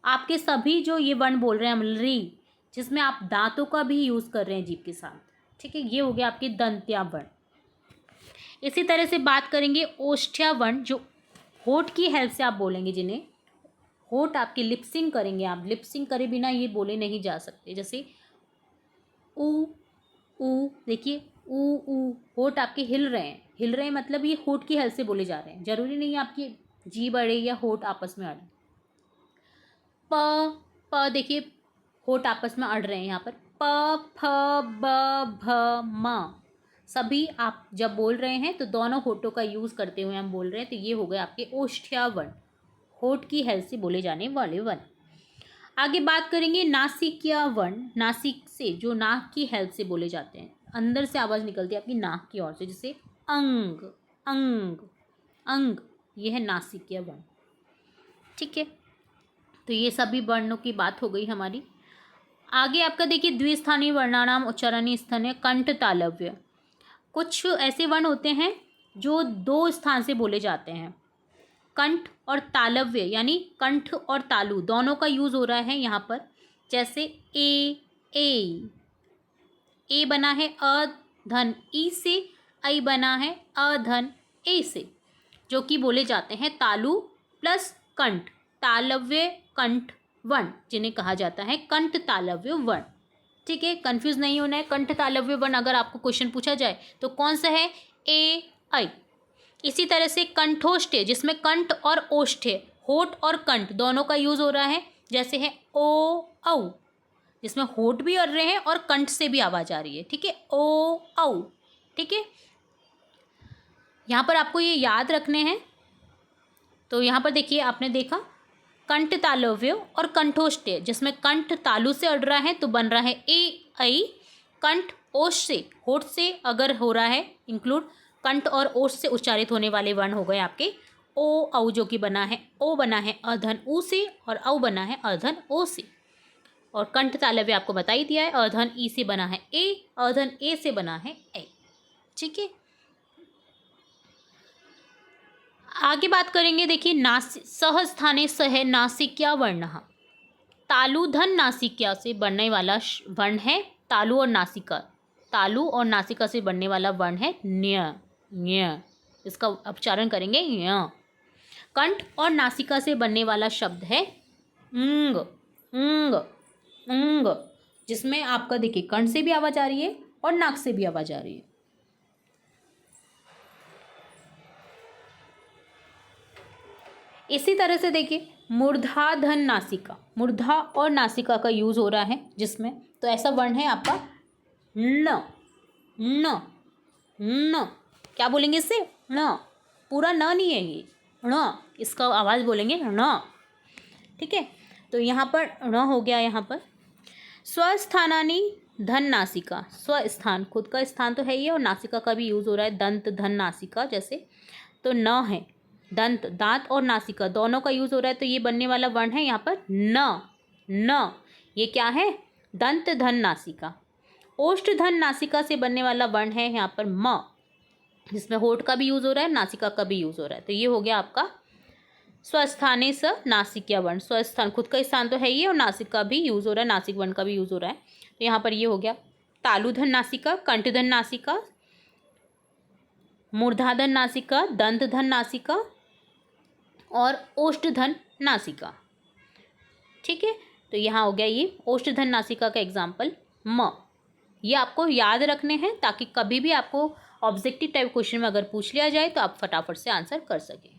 आपके सभी जो ये वर्ण बोल रहे हैं हम री, जिसमें आप दांतों का भी यूज़ कर रहे हैं जीभ के साथ। ठीक है, ये हो गया आपके दंत्या वर्ण। इसी तरह से बात करेंगे ओष्ठ्या वर्ण, जो होठ की हेल्प से आप बोलेंगे, जिन्हें होठ आपके लिपसिंग करेंगे। आप लिपसिंग करे बिना ये बोले नहीं जा सकते। जैसे ऊ ऊ, देखिए ऊ होठ आपके हिल रहे हैं। हिल रहे हैं मतलब ये होठ की हेल्प से बोले जा रहे हैं, जरूरी नहीं है आपकी जीभ अड़े या होठ आपस में अड़े। प देखिए होठ आपस में अड़ रहे हैं यहाँ पर। प फ ब भ म, सभी आप जब बोल रहे हैं तो दोनों होठों का यूज़ करते हुए हम बोल रहे हैं। तो ये हो गए आपके ओष्ठ्या वर्ण, होठ की हेल्प से बोले जाने वाले वर्ण। आगे बात करेंगे नासिक्या वर्ण। नासिक से, जो नाक की हेल्प से बोले जाते हैं, अंदर से आवाज़ निकलती है आपकी नाक की ओर से, जैसे अंग अंग अंग, ये है नासिक्या वर्ण। ठीक है, तो ये सभी वर्णों की बात हो गई हमारी। आगे आपका देखिए द्विस्थानी वर्णानाम उच्चारणीय स्थान है कंठ तालव्य। कुछ ऐसे वर्ण होते हैं जो दो स्थान से बोले जाते हैं। कंठ और तालव्य यानी कंठ और तालु दोनों का यूज हो रहा है यहाँ पर। जैसे ए बना है अ धन ई से, ऐ बना है अ धन ए से, जो कि बोले जाते हैं तालु प्लस कंठ, तालव्य कंठ वर्ण, जिन्हें कहा जाता है कंठ तालव्य वर्ण। ठीक है, कंफ्यूज नहीं होना है। कंठ तालव्य वर्ण अगर आपको क्वेश्चन पूछा जाए तो कौन सा है, ए ऐ। इसी तरह से कंठोष्ठ है, जिसमें कंठ और ओष्ठ है, होठ और कंठ दोनों का यूज हो रहा है। जैसे है ओ औ, जिसमें होठ भी अड़ रहे हैं और कंठ से भी आवाज आ रही है। ठीक है, ओ औ। ठीक है, यहाँ पर आपको ये याद रखने हैं। तो यहाँ पर देखिए, आपने देखा कंठ तालव्य और कंठोष्ठ है, जिसमें कंठ तालु से अड़ रहा है तो बन रहा है ए ऐ। कंठ ओष्ठ से, होठ से अगर हो रहा है इंक्लूड, कंठ और ओष्ठ से उच्चारित होने वाले वर्ण हो गए आपके ओ औ, जो कि बना है ओ बना है अधन उ से और औ बना है अधन ओ से। और कंठ तालव्य आपको बता ही दिया है, अधन ई से बना है ए, अधन ए से बना है ऐ। ठीक है, आगे बात करेंगे। देखिए सहस्थाने सह नासिक्या वर्ण। तालु धन नासिक्या से बनने वाला वर्ण है तालु और नासिका। तालु और नासिका से बनने वाला वर्ण है न्य न्य, इसका उच्चारण करेंगे न्य। कंठ और नासिका से बनने वाला शब्द है ंग ंग ंग, जिसमें आपका देखिए कंठ से भी आवाज आ रही है और नाक से भी आवाज आ रही है। इसी तरह से देखिए मूर्धा धन नासिका, मूर्धा और नासिका का यूज हो रहा है जिसमें, तो ऐसा वर्ण है आपका न न न। क्या बोलेंगे इससे, न, पूरा न नहीं है ये न, इसका आवाज बोलेंगे न। ठीक है, तो यहाँ पर न हो गया। यहाँ पर स्वस्थानानि धन नासिका, स्वस्थान खुद का स्थान तो है ही, और नासिका का भी यूज हो रहा है, दंत धन नासिका जैसे। तो न है, दंत दांत और नासिका दोनों का यूज हो रहा है, तो ये बनने वाला वर्ण है यहाँ पर न न। ये क्या है, दंत धन नासिका। ओष्ठ धन नासिका से बनने वाला वर्ण है यहाँ पर म, जिसमें होठ का भी यूज हो रहा है, नासिका का भी यूज हो रहा है। तो ये हो गया आपका स्वस्थाने स नासिक्या वर्ण। स्वस्थान खुद का स्थान तो है ही, और नासिक का भी यूज हो रहा है, नासिक वर्ण का भी यूज हो रहा है। तो यहाँ पर ये हो गया तालु धन नासिका, कंठ धन नासिका, मूर्धाधन नासिका, दंत धन नासिका और ओष्ठ धन नासिका। ठीक है, तो यहाँ हो गया ये ओष्ठ धन नासिका का एग्जाम्पल म। ये आपको याद रखने हैं ताकि कभी भी आपको ऑब्जेक्टिव टाइप क्वेश्चन में अगर पूछ लिया जाए तो आप फटाफट से आंसर कर सकें।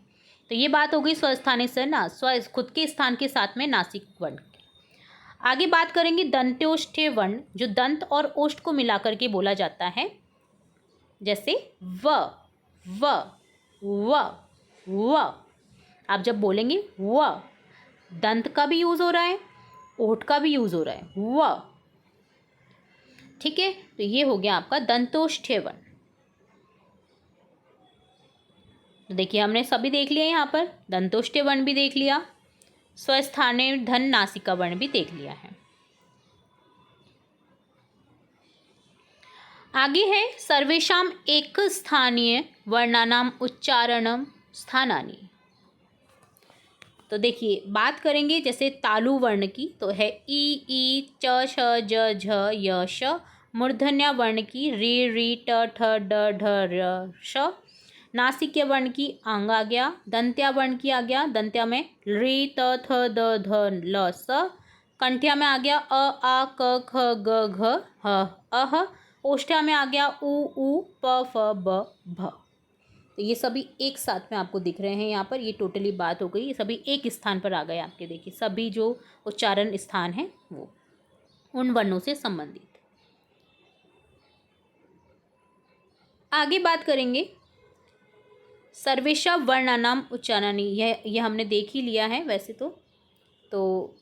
तो ये बात हो गई स्वस्थाने से ना, खुद के स्थान के साथ में नासिक वर्ण। आगे बात करेंगे दंत्योष्ठ्य वर्ण, जो दंत और ओष्ठ को मिलाकर के बोला जाता है। जैसे व व व व, आप जब बोलेंगे व, दंत का भी यूज हो रहा है, ओठ का भी यूज हो रहा है व। ठीक है, तो ये हो गया आपका दंतोष्ठ्य वर्ण। तो देखिए हमने सभी देख लिया, यहाँ पर दंतोष्ठ्य वर्ण भी देख लिया, स्वस्थाने धन नासिका वर्ण भी देख लिया है। आगे है सर्वेषाम एक स्थानीय वर्णानाम उच्चारणम स्थानानि। तो देखिए बात करेंगे जैसे तालु वर्ण की, तो है ई च छ ज झ य श। मूर्धन्य वर्ण की रे री ट ठ ड ढ र श। नासिक्य वर्ण की आंग आ गया। दंत्या वर्ण की आ गया, दंत्या में रे त थ द ध ल स। कंठ्या में आ गया अ आ क ख ग घ ह अह। ओष्ठ्या में आ गया उ प फ ब भ। तो ये सभी एक साथ में आपको दिख रहे हैं यहाँ पर। ये टोटली बात हो गई, ये सभी एक स्थान पर आ गए आपके। देखिए सभी जो उच्चारण स्थान हैं वो उन वर्णों से संबंधित। आगे बात करेंगे सर्वेशा वर्णानाम उच्चारणी। यह हमने देख ही लिया है वैसे तो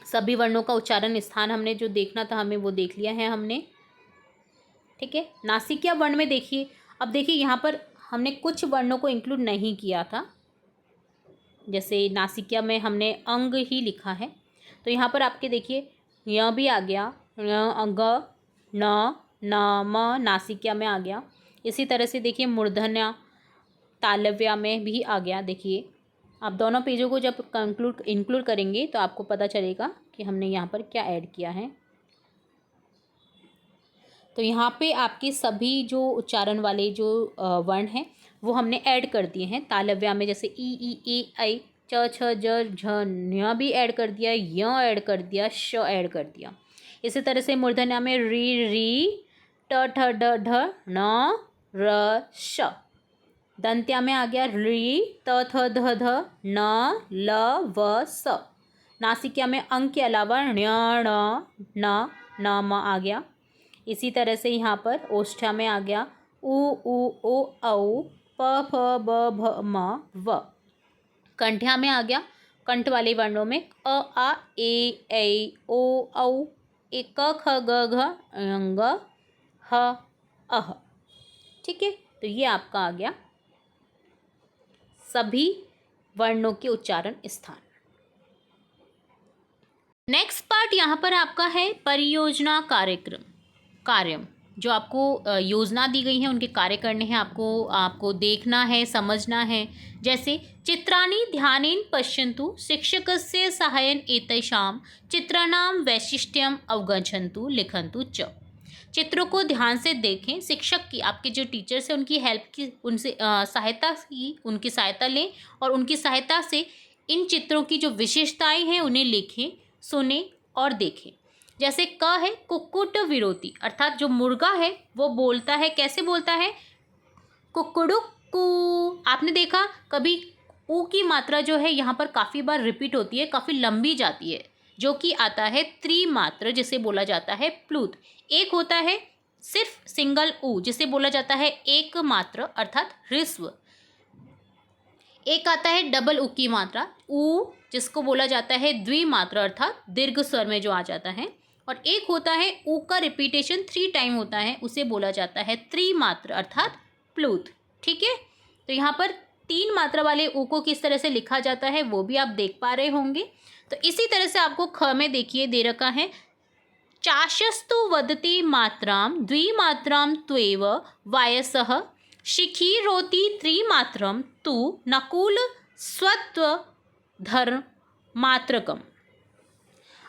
सभी वर्णों का उच्चारण स्थान हमने जो देखना था हमें वो देख लिया है हमने। ठीक है, नासिक्या वर्ण में देखिए, अब देखिए यहाँ पर हमने कुछ वर्णों को इंक्लूड नहीं किया था, जैसे नासिका में हमने अंग ही लिखा है, तो यहाँ पर आपके देखिए य भी आ गया, अंग, न, न, म नासिका में आ गया। इसी तरह से देखिए मूर्धन्य तालव्य में भी आ गया। देखिए आप दोनों पेजों को जब इंक्लूड करेंगे तो आपको पता चलेगा कि हमने यहाँ पर क्या ऐड किया है। तो यहाँ पे आपके सभी जो उच्चारण वाले जो वर्ण हैं वो हमने ऐड कर दिए हैं तालव्य में, जैसे ई, ए, ऐ, च, छ, ज, झ, न्य भी ऐड कर दिया, य ऐड कर दिया, श ऐड कर दिया। इसी तरह से मूर्धन्य में री, री, ट, ठ, ड, ढ, न, र, श। दंत्या में आ गया री, त, थ, ध, ध, न, ल, व, स। नासिका में अंग के अलावा ण्य, न, म आ गया। इसी तरह से यहाँ पर ओष्ठ्या में आ गया उ, ओ, औ, प, फ, ब, भ, म, व। कंठ्या में आ गया कंठ वाले वर्णों में अ, आ, ए, ऐ, ओ, औ, ए, क, ख, ग, घ, ङ, ह, अह। ठीक है, तो ये आपका आ गया सभी वर्णों के उच्चारण स्थान। नेक्स्ट पार्ट यहाँ पर आपका है परियोजना कार्यम, जो आपको योजना दी गई है, उनके कार्य करने हैं, आपको देखना है, समझना है। जैसे चित्राणि ध्यानेन पश्यन्तु शिक्षकस्य साहाय्येन एतेषां चित्राणां वैशिष्ट्यम् अवगच्छन्तु लिखन्तु च। चित्रों को ध्यान से देखें, शिक्षक की, आपके जो टीचर्स हैं उनकी हेल्प की, उनसे उनकी सहायता लें और उनकी सहायता से इन चित्रों की जो विशेषताएं हैं उन्हें लिखें, सुने और देखें। जैसे क है कुक्कुट विरोधी, अर्थात जो मुर्गा है वो बोलता है, कैसे बोलता है, कुक्कुड़ुक्कू। आपने देखा कभी ऊ की मात्रा जो है यहाँ पर काफ़ी बार रिपीट होती है, काफ़ी लंबी जाती है, जो कि आता है त्रिमात्र, जिसे बोला जाता है प्लूत। एक होता है सिर्फ सिंगल ऊ, जिसे बोला जाता है एक मात्र अर्थात ह्रस्व। एक आता है डबल ऊ की मात्रा ऊ, जिसको बोला जाता है द्विमात्र अर्थात दीर्घ स्वर में जो आ जाता है। और एक होता है ऊ का रिपीटेशन 3 टाइम होता है, उसे बोला जाता है त्रिमात्र अर्थात प्लूत। ठीक है, तो यहाँ पर 3 मात्रा वाले ऊ को किस तरह से लिखा जाता है वो भी आप देख पा रहे होंगे। तो इसी तरह से आपको ख में देखिए दे रखा है चाशस्तु वदति मात्रां द्विमात्रां त्वेव वायसः शिखी रोति त्रिमात्रम तु नकुल स्वत्व धर्म मात्रकम।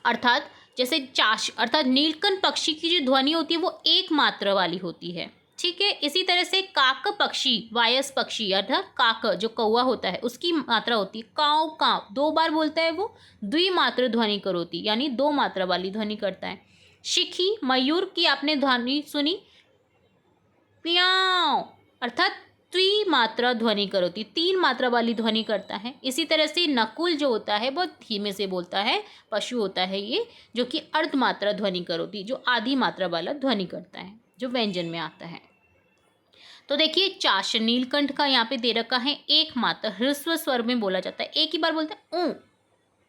अर्थात जैसे चाश अर्थात नीलकंठ पक्षी की जो ध्वनि होती है वो एक मात्रा वाली होती है। ठीक है, इसी तरह से काक पक्षी, वायस पक्षी अर्थात काक जो कौवा होता है उसकी मात्रा होती है काव काव, 2 बार बोलता है वो, द्विमात्र ध्वनि करोती यानी 2 मात्रा वाली ध्वनि करता है। शिखी मयूर की आपने ध्वनि सुनी प्याव, अर्थात त्रिमात्रा ध्वनि करोती, 3 मात्रा वाली ध्वनि करता है। इसी तरह से नकुल जो होता है बहुत धीमे से बोलता है, पशु होता है ये, जो कि अर्धमात्रा ध्वनि करोती, जो आधी मात्रा वाला ध्वनि करता है, जो व्यंजन में आता है। तो देखिए चाश नीलकंठ का यहाँ पे दे रखा है एक मात्रा ह्रस्व स्वर में बोला जाता है, एक ही बार बोलता है ऊ।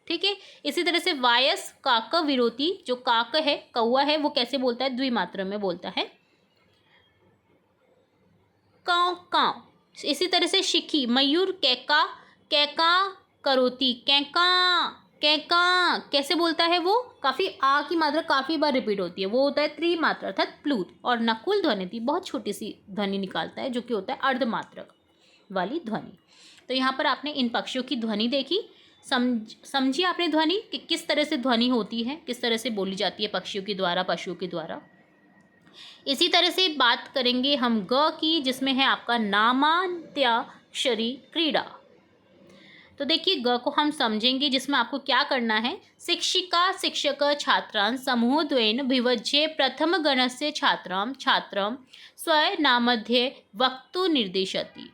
ठीक है, इसी तरह से वायस काक विरोधी, जो काक है कौवा है वो कैसे बोलता है, द्विमात्रा में बोलता है काव काव। इसी तरह से शिखी मयूर कैका कैका करोती कैका कैका कैसे बोलता है वो, काफ़ी आ की मात्रा काफ़ी बार रिपीट होती है, वो होता है त्रिमात्रा अर्थात प्लूत। और नकुल ध्वनि बहुत छोटी सी ध्वनि निकालता है, जो कि होता है अर्धमात्रक वाली ध्वनि। तो यहाँ पर आपने इन पक्षियों की ध्वनि देखी, समझी आपने ध्वनि कि किस तरह से ध्वनि होती है, किस तरह से बोली जाती है पक्षियों के द्वारा, पशुओं के द्वारा। इसी तरह से बात करेंगे हम ग की, जिसमें है आपका नामांत्याक्षरी क्रीड़ा। तो देखिए ग को हम समझेंगे, जिसमें आपको क्या करना है, शिक्षिका शिक्षक छात्रान् समूहद्वयेन विभज्य प्रथम गणस्य छात्रं स्वनामध्ये वक्तुं निर्दिशति।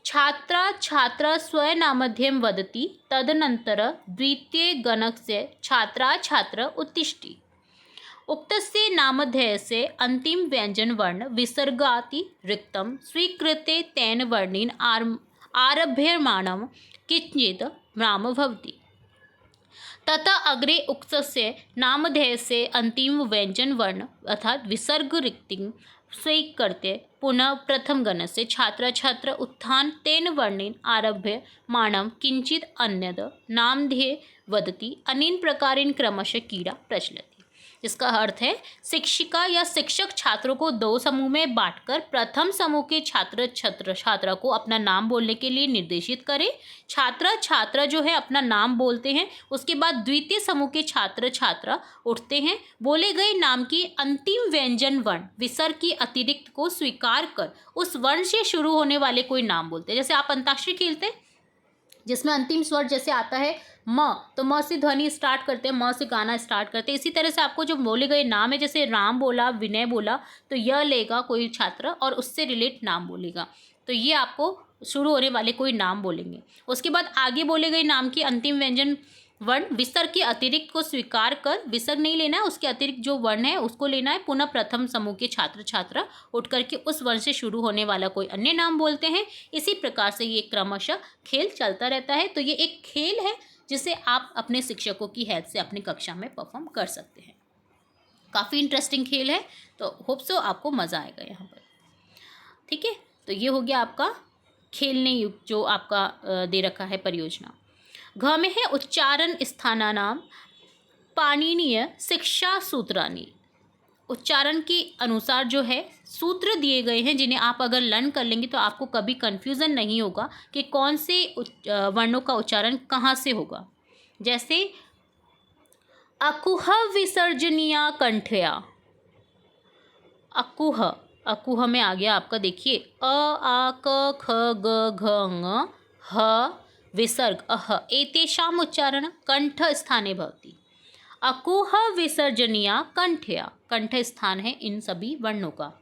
छात्र स्वनामध्यं वदति, तदनंतर द्वितीय गणस्य छात्र उत्तिष्ठति। उक्तस्य नामधेयस्य अंतिम व्यंजन वर्ण विसर्गातिरिक्तं स्वीकृत्य तेन वर्णेन आरभ्यमाणं किञ्चित् नाम भवति। तथा अग्रे उक्तस्य नामधेयस्य अंतिम व्यंजन वर्ण अर्थात विसर्ग रिक्तिं स्वीकृत्य पुनः प्रथम गणस्य छात्र छात्र उत्थान तेन वर्णेन आरभ्य माणं किंचित अन्यद नामधेय वदति अनेन प्रकारेण क्रमशः क्रीडा प्रचलति। जिसका अर्थ है शिक्षिका या शिक्षक छात्रों को दो समूह में बांटकर प्रथम समूह के छात्रा को अपना नाम बोलने के लिए निर्देशित करें। छात्रा जो है अपना नाम बोलते हैं, उसके बाद द्वितीय समूह के छात्रा उठते हैं, बोले गए नाम की अंतिम व्यंजन वर्ण विसर्ग की अतिरिक्त को स्वीकार कर उस वर्ण से शुरू होने वाले कोई नाम बोलते हैं। जैसे आप अंताक्षरी खेलते हैं जिसमें अंतिम स्वर जैसे आता है म, तो म से ध्वनि स्टार्ट करते हैं, म से गाना स्टार्ट करते हैं। इसी तरह से आपको जो बोले गए नाम है, जैसे राम बोला, विनय बोला, तो यह लेगा कोई छात्र और उससे रिलेट नाम बोलेगा, तो ये आपको शुरू होने वाले कोई नाम बोलेंगे। उसके बाद आगे बोले गए नाम की अंतिम व्यंजन वर्ण विसर्ग के अतिरिक्त को स्वीकार कर, विसर्ग नहीं लेना है, उसके अतिरिक्त जो वर्ण है उसको लेना है। पुनः प्रथम समूह के छात्र छात्रा उठ करके उस वर्ण से शुरू होने वाला कोई अन्य नाम बोलते हैं। इसी प्रकार से ये क्रमशः खेल चलता रहता है। तो ये एक खेल है जिसे आप अपने शिक्षकों की हेल्प से अपनी कक्षा में परफॉर्म कर सकते हैं। काफ़ी इंटरेस्टिंग खेल है, तो होप सो आपको मज़ा आएगा यहाँ पर। ठीक है, तो ये हो गया आपका खेलने युक्त जो आपका दे रखा है परियोजना। घ में है उच्चारण स्थानानाम पाणिनीय शिक्षा सूत्रानी। उच्चारण के अनुसार जो है सूत्र दिए गए हैं जिन्हें आप अगर लर्न कर लेंगे तो आपको कभी कन्फ्यूज़न नहीं होगा कि कौन से वर्णों का उच्चारण कहाँ से होगा। जैसे अकुह विसर्जनीया कंठया, अकुह, अकुह में आ गया आपका, देखिए अ आ क ख ग घ ङ ह विसर्ग अह एतेषाम् उच्चारण कंठ स्थाने भवति। अकुह विसर्जनीया कंठया, कंठ स्थान है इन सभी वर्णों का।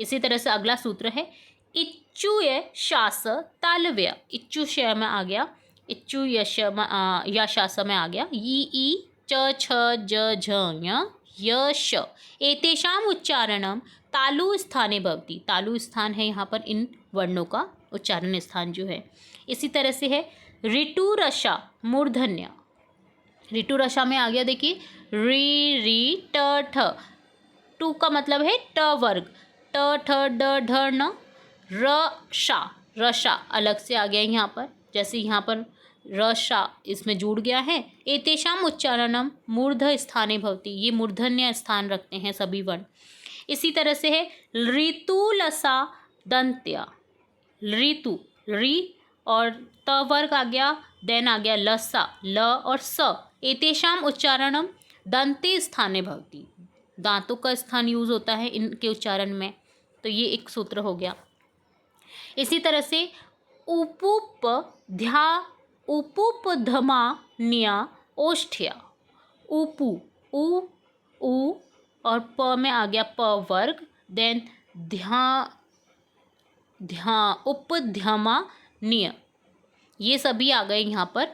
इसी तरह से अगला सूत्र है इच्चुय शास तालव्य। इच्चु श में आ गया, इच्चु यश या शास में आ गया ई च छ ज झ य श एतेषाम् उच्चारणम तालु स्थाने भवति। तालु स्थान है यहाँ पर इन वर्णों का उच्चारण स्थान जो है। इसी तरह से है ऋतु रसा मूर्धन्य। ऋतु रसा में आ गया, देखिए री ट ठ, टू का मतलब है ट वर्ग, ट ठ ड ढ न, रशा, रशा अलग से आ गया यहाँ पर, जैसे यहाँ पर रशा इसमें जुड़ गया है। एतेषाम उच्चारणम मूर्ध स्थाने भवति, ये मूर्धन्य स्थान रखते हैं सभी वर्ण। इसी तरह से है ऋतुलसा दंत्या, ऋतु री और त वर्ग आ गया, देन आ गया लसा ल और स, एतेषाम उच्चारणम दंते स्थाने भवति, दांतों का स्थान यूज होता है इनके उच्चारण में, तो ये एक सूत्र हो गया। इसी तरह से उपुपधमान्या ओष्ठ्या, उपु उ और प में आ गया प वर्ग, देन उपध्यमान्य, ये सभी आ गए यहाँ पर,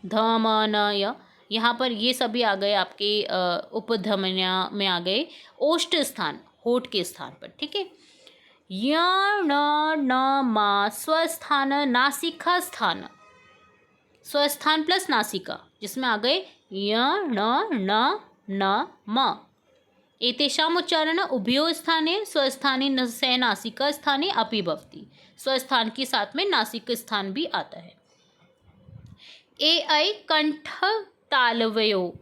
धमनय यहाँ पर ये सभी आ गए आपके उपधमन्या में आ गए ओष्ठ स्थान, होठ के स्थान पर। ठीक है, य न मा स्वस्थान नासिका स्थान, स्वस्थान प्लस नासिका जिसमें आ गए य न म, एतेषाम उच्चारण उभयो स्थाने स्वस्थाने से नासिका स्थाने अपि भवति, स्वस्थान के साथ में नासिक स्थान भी आता है। ए ऐ कंठ तालव्यो,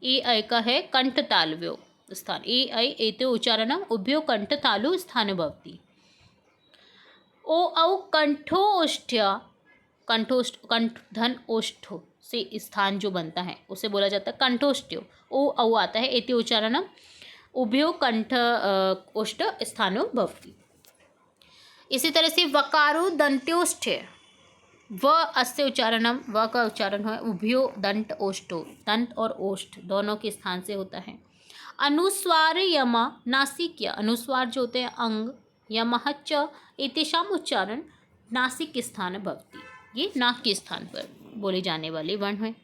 ए ऐ का है कंठ तालव्यो स्थान, ए ऐ एते उच्चारण उभयो कंठ तालु स्थान भवति। ओ औ कंठोष्ठ्य, कंठोष्ठ कंठ धन ओष्ठो से स्थान जो बनता है उसे बोला जाता है कंठोष्ठ्यो। ओ औ आता है, एते उच्चारण उभयो कंठ ओष्ठ स्थानो भवति। इसी तरह से वकारो दंत्योष्ठ्य, व अस्य उच्चारणम, व का उच्चारण है उभयो दंत ओष्ठो, दंत और ओष्ठ दोनों के स्थान से होता है। अनुस्वार यमा नासिक्य, अनुस्वार जो होते हैं अंग, यमः च एतेषाम उच्चारण नासिक स्थान भवति, ये नाक के स्थान पर बोले जाने वाले वर्ण हैं।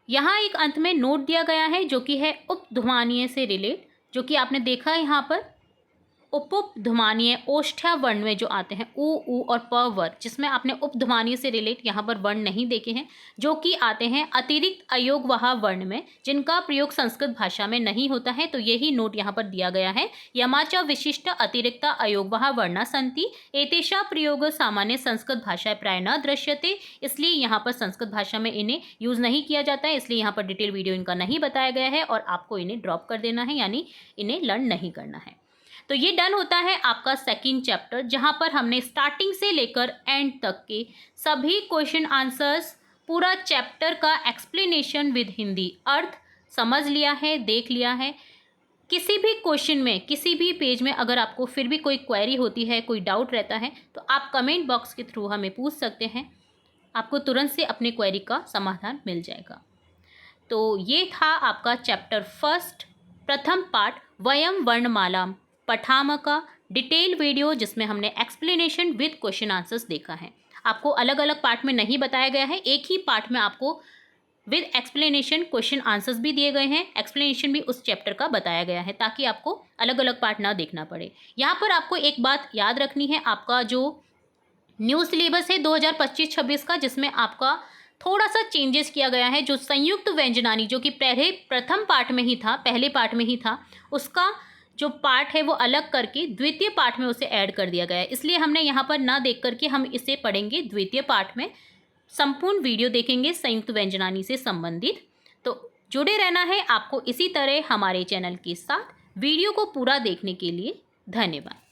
यहाँ एक अंत में नोट दिया गया है जो कि है उपध्मानीय से रिलेट, जो कि आपने देखा है यहाँ पर उपध्मानीय ओष्ठ्य वर्ण में जो आते हैं उ और प वर्ग, जिसमें आपने उपध्मानीय से रिलेट यहाँ पर वर्ण नहीं देखे हैं, जो कि आते हैं अतिरिक्त अयोगवाह वर्ण में, जिनका प्रयोग संस्कृत भाषा में नहीं होता है। तो यही नोट यहाँ पर दिया गया है। यमाचा विशिष्ट अतिरिक्त अयोगवाह वर्णा सन्ति एतेषा प्रयोग सामान्य संस्कृत भाषा प्राय न दृश्यते। इसलिए यहाँ पर संस्कृत भाषा में इन्हें यूज नहीं किया जाता है, इसलिए यहाँ पर डिटेल वीडियो इनका नहीं बताया गया है और आपको इन्हें ड्रॉप कर देना है, यानी इन्हें लर्न नहीं करना है। तो ये डन होता है आपका सेकंड चैप्टर, जहां पर हमने स्टार्टिंग से लेकर एंड तक के सभी क्वेश्चन आंसर्स, पूरा चैप्टर का एक्सप्लेनेशन विद हिंदी अर्थ समझ लिया है, देख लिया है। किसी भी क्वेश्चन में, किसी भी पेज में अगर आपको फिर भी कोई क्वेरी होती है, कोई डाउट रहता है, तो आप कमेंट बॉक्स के थ्रू हमें पूछ सकते हैं। आपको तुरंत से अपने क्वेरी का समाधान मिल जाएगा। तो ये था आपका चैप्टर फर्स्ट, प्रथम पार्ट वयम वर्णमाला पठाम का डिटेल वीडियो, जिसमें हमने एक्सप्लेनेशन विद क्वेश्चन आंसर्स देखा है। आपको अलग अलग पार्ट में नहीं बताया गया है, एक ही पार्ट में आपको विद एक्सप्लेनेशन क्वेश्चन आंसर्स भी दिए गए हैं, एक्सप्लेनेशन भी उस चैप्टर का बताया गया है, ताकि आपको अलग अलग पार्ट ना देखना पड़े। यहाँ पर आपको एक बात याद रखनी है, आपका जो न्यू सिलेबस है 2025-26 का, जिसमें आपका थोड़ा सा चेंजेस किया गया है। जो संयुक्त व्यंजनानी, जो कि प्रथम पार्ट में ही था, पहले पार्ट में ही था, उसका जो पार्ट है वो अलग करके द्वितीय पार्ट में उसे ऐड कर दिया गया है। इसलिए हमने यहाँ पर ना देख करके हम इसे पढ़ेंगे द्वितीय पार्ट में, संपूर्ण वीडियो देखेंगे संयुक्त व्यंजनानी से संबंधित। तो जुड़े रहना है आपको इसी तरह हमारे चैनल के साथ। वीडियो को पूरा देखने के लिए धन्यवाद।